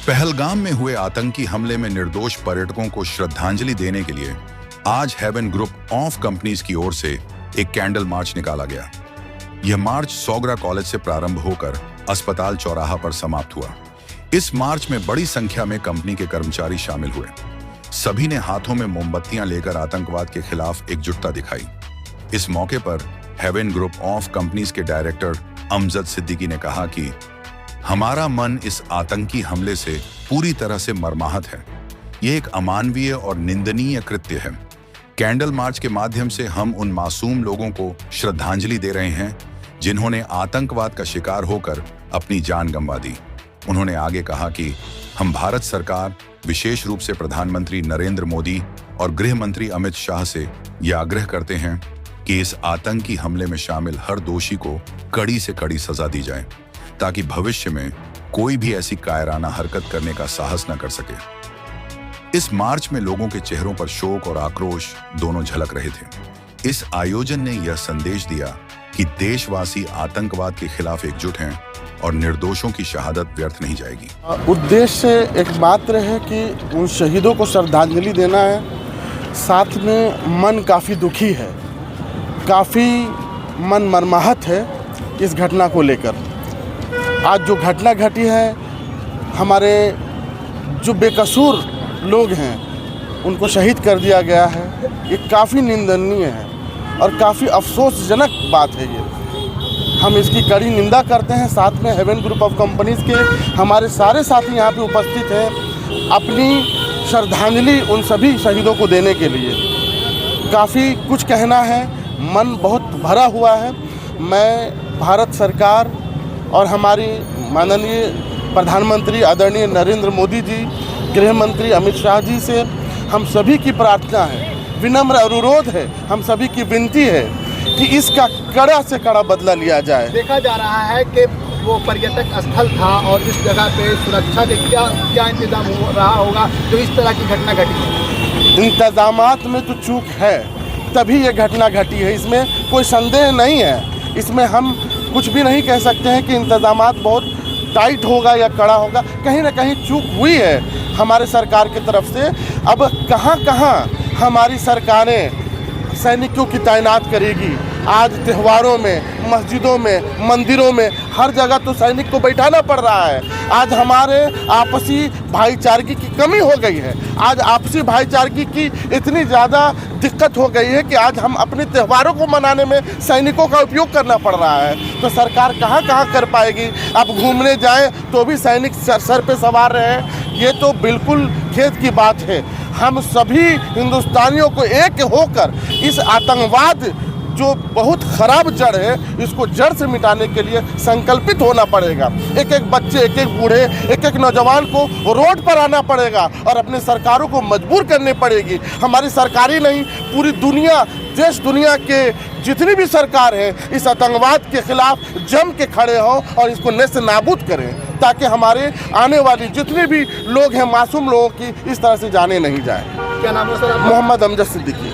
पहलगाम में हुए आतंकी हमले में निर्दोष पर्यटकों को श्रद्धांजलि देने के लिए आज हेवन ग्रुप ऑफ कंपनीज की ओर से एक कैंडल मार्च निकाला गया। यह मार्च सौगरा कॉलेज से प्रारंभ होकर अस्पताल चौराहा पर समाप्त हुआ। इस मार्च में बड़ी संख्या में कंपनी के कर्मचारी शामिल हुए। सभी ने हाथों में मोमबत्तियां लेकर आतंकवाद के खिलाफ एकजुटता दिखाई। इस मौके पर हेवन ग्रुप ऑफ कंपनीज के डायरेक्टर अमजद सिद्दीकी ने कहा कि हमारा मन इस आतंकी हमले से पूरी तरह से मर्माहत है। यह एक अमानवीय और निंदनीय कृत्य है। कैंडल मार्च के माध्यम से हम उन मासूम लोगों को श्रद्धांजलि दे रहे हैं जिन्होंने आतंकवाद का शिकार होकर अपनी जान गंवा दी। उन्होंने आगे कहा कि हम भारत सरकार, विशेष रूप से प्रधानमंत्री नरेंद्र मोदी और गृह मंत्री अमित शाह से यह आग्रह करते हैं कि इस आतंकी हमले में शामिल हर दोषी को कड़ी से कड़ी सजा दी जाए ताकि भविष्य में कोई भी ऐसी कायराना हरकत करने का साहस न कर सके। इस मार्च में लोगों के चेहरों पर शोक और आक्रोश दोनों झलक रहे थे। इस आयोजन ने यह संदेश दिया कि देशवासी आतंकवाद के खिलाफ एकजुट हैं और निर्दोषों की शहादत व्यर्थ नहीं जाएगी। उद्देश्य एकमात्र है कि उन शहीदों को श्रद्धांजलि देना है। साथ में मन काफ़ी दुखी है, काफ़ी मन मर्माहत है इस घटना को लेकर। आज जो घटना घटी है, हमारे जो बेकसूर लोग हैं उनको शहीद कर दिया गया है। ये काफ़ी निंदनीय है और काफ़ी अफसोसजनक बात है। ये हम इसकी कड़ी निंदा करते हैं। साथ में हेवन ग्रुप ऑफ कंपनीज़ के हमारे सारे साथी यहाँ पे उपस्थित हैं अपनी श्रद्धांजलि उन सभी शहीदों को देने के लिए। काफ़ी कुछ कहना है, मन बहुत भरा हुआ है। मैं भारत सरकार और हमारी माननीय प्रधानमंत्री आदरणीय नरेंद्र मोदी जी, गृह मंत्री अमित शाह जी से हम सभी की प्रार्थना है, विनम्र अनुरोध है, हम सभी की विनती है कि इसका कड़ा से कड़ा बदला लिया जाए। देखा जा रहा है कि वो पर्यटक स्थल था और इस जगह पे सुरक्षा के क्या इंतजाम हो रहा होगा जो इस तरह की घटना घटी है। इंतजामात में तो चूक है, तभी ये घटना घटी है, इसमें कोई संदेह नहीं है। इसमें हम कुछ भी नहीं कह सकते हैं कि इंतजामात बहुत टाइट होगा या कड़ा होगा। कहीं ना कहीं चूक हुई है हमारे सरकार की तरफ से। अब कहाँ कहाँ हमारी सरकारें सैनिकों की तैनात करेगी। आज त्योहारों में, मस्जिदों में, मंदिरों में हर जगह तो सैनिक को बैठाना पड़ रहा है। आज हमारे आपसी भाईचारगी की कमी हो गई है। आज आपसी भाईचारगी की इतनी ज़्यादा दिक्कत हो गई है कि आज हम अपने त्योहारों को मनाने में सैनिकों का उपयोग करना पड़ रहा है। तो सरकार कहाँ कहाँ कर पाएगी। अब घूमने जाएं तो भी सैनिक सर पे सवार रहे। ये तो बिल्कुल खेद की बात है। हम सभी हिंदुस्तानियों को एक होकर इस आतंकवाद जो बहुत खराब जड़ है, इसको जड़ से मिटाने के लिए संकल्पित होना पड़ेगा। एक एक बच्चे, एक एक बूढ़े, एक एक नौजवान को रोड पर आना पड़ेगा और अपने सरकारों को मजबूर करनी पड़ेगी। हमारी सरकारी नहीं, पूरी दुनिया, देश दुनिया के जितनी भी सरकार है इस आतंकवाद के खिलाफ जम के खड़े हों और इसको नेस्त नाबूद करें ताकि हमारे आने वाली जितने भी लोग हैं, मासूम लोगों की इस तरह से जाने नहीं जाए। क्या नाम है sir? Mohammad Amjad Siddiqui.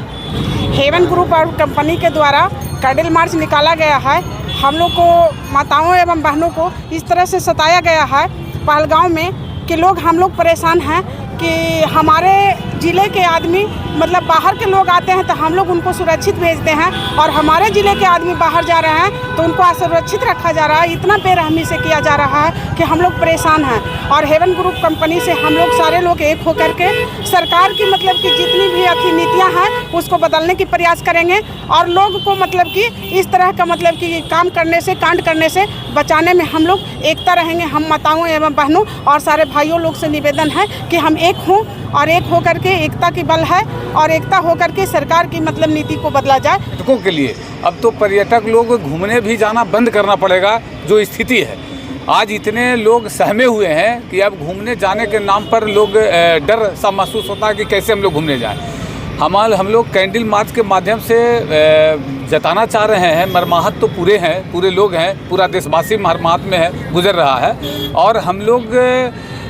Heaven group और कंपनी के द्वारा कैंडल मार्च निकाला गया है। हम लोग को, माताओं एवं बहनों को इस तरह से सताया गया है पहलगाम में कि हम लोग परेशान हैं कि हमारे ज़िले के आदमी, मतलब बाहर के लोग आते हैं तो हम लोग उनको सुरक्षित भेजते हैं और हमारे ज़िले के आदमी बाहर जा रहे हैं तो उनको असुरक्षित रखा जा रहा है। इतना बेरहमी से किया जा रहा है कि हम लोग परेशान हैं। और हेवन ग्रुप कंपनी से हम लोग सारे लोग एक होकर के सरकार की, मतलब कि जितनी भी अच्छी नीतियाँ हैं उसको बदलने की प्रयास करेंगे और लोग को मतलब कि इस तरह का, मतलब कि काम करने से, कांड करने से बचाने में हम लोग एकता रहेंगे। हम माताओं एवं बहनों और सारे भाइयों लोग से निवेदन है कि हम एक हों और एक होकर के, एकता की बल है और एकता होकर के सरकार की मतलब नीति को बदला जाए। पर्यटकों के लिए अब तो पर्यटक लोग घूमने भी जाना बंद करना पड़ेगा। जो स्थिति है आज, इतने लोग सहमे हुए हैं कि अब घूमने जाने के नाम पर लोग डर सा महसूस होता है कि कैसे हम लोग घूमने जाएं। हम लोग कैंडल मार्च के माध्यम से जताना चाह रहे हैं, मर्माहत तो पूरे लोग हैं, पूरा देशवासी मर्माहत में है, गुजर रहा है। और हम लोग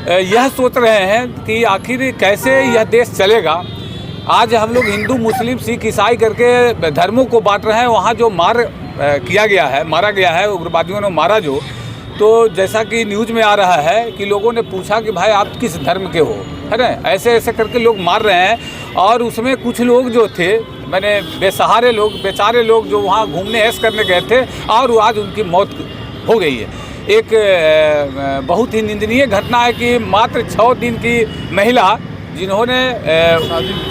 यह सोच रहे हैं कि आखिर कैसे यह देश चलेगा। आज हम लोग हिंदू, मुस्लिम, सिख, ईसाई करके धर्मों को बांट रहे हैं। वहाँ जो मारा गया है, उग्रवादियों ने मारा जो, तो जैसा कि न्यूज़ में आ रहा है कि लोगों ने पूछा कि भाई आप किस धर्म के हो, है ना, ऐसे ऐसे करके लोग मार रहे हैं। और उसमें कुछ लोग जो थे, मैंने बेसहारे लोग, बेचारे लोग जो वहाँ घूमने ऐश करने गए थे और आज उनकी मौत हो गई है। एक बहुत ही निंदनीय घटना है कि मात्र 6 दिन की महिला जिन्होंने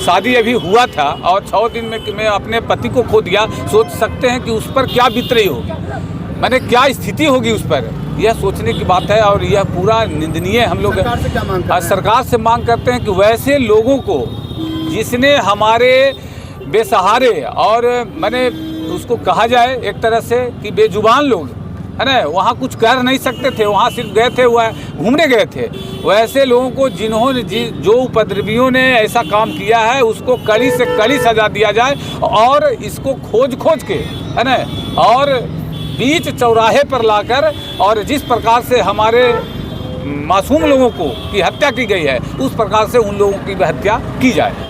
शादी अभी हुआ था और 6 दिन में मैं अपने पति को खो दिया, सोच सकते हैं कि उस पर क्या बीत रही होगी, मैंने क्या स्थिति होगी उस पर। यह सोचने की बात है और यह पूरा निंदनीय। हम लोग सरकार से क्या मांग करते हैं? सरकार से मांग करते हैं कि वैसे लोगों को जिसने हमारे बेसहारे और मैंने उसको कहा जाए एक तरह से कि बेजुबान लोग, है ना, वहाँ कुछ कर नहीं सकते थे, वहाँ सिर्फ गए थे, वह घूमने गए थे, वैसे लोगों को जिन्होंने जो उपद्रवियों ने ऐसा काम किया है उसको कड़ी से कड़ी सजा दिया जाए और इसको खोज के, है ना, और बीच चौराहे पर लाकर और जिस प्रकार से हमारे मासूम लोगों को की हत्या की गई है उस प्रकार से उन लोगों की भी हत्या की जाए।